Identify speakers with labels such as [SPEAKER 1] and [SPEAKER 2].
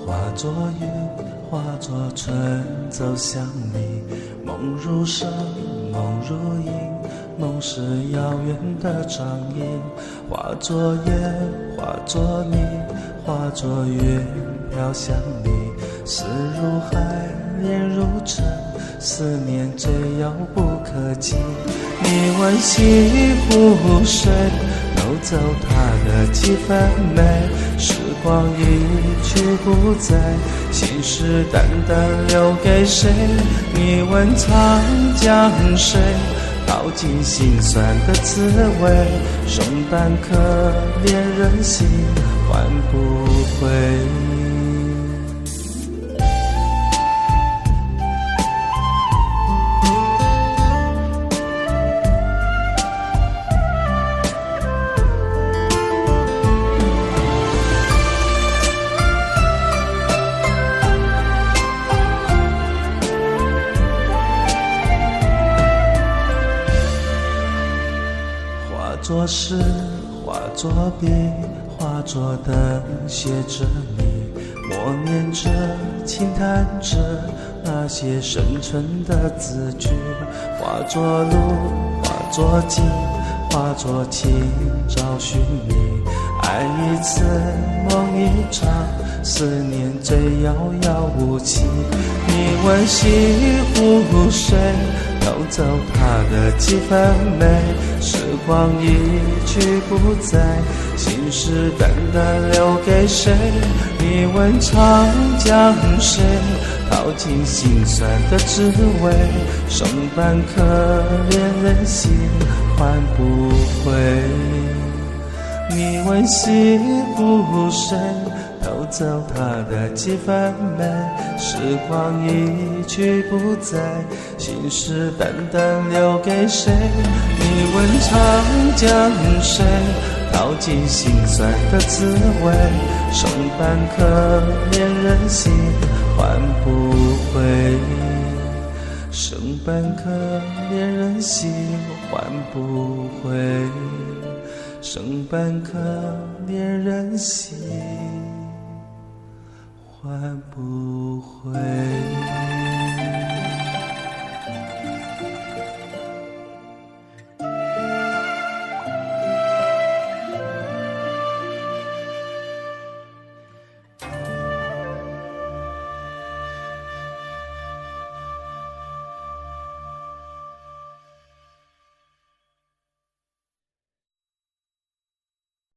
[SPEAKER 1] 化作云，化作春，走向你。梦如声，梦如影，梦是遥远的掌印。化作烟，化作泥，化作云，飘向你。思如海，念如尘，思念最遥不可及。你问西湖水，偷走它的几分美。时光一去不再，信誓旦旦留给谁？你问长江水，淘尽心酸的滋味。松般可怜人心，换不回。化作诗，化作笔，化作灯写着你。默念着，轻弹着那些深沉的字句。化作路，化作景，化作情，找寻你。爱一次，梦一场，思念最遥遥无期。你问西湖水，偷走它的几分美。时光一去不再，信誓旦旦留给谁？你问长江水，淘尽心酸的滋味。松般可怜人心，换不回。你问西湖水，偷走它的几分美。时光一去不再，信誓旦旦留给谁？你问长江水，淘尽心酸的滋味。松般可怜人心，换不回。松般可怜人心，换不回。松般可怜人心，换不回。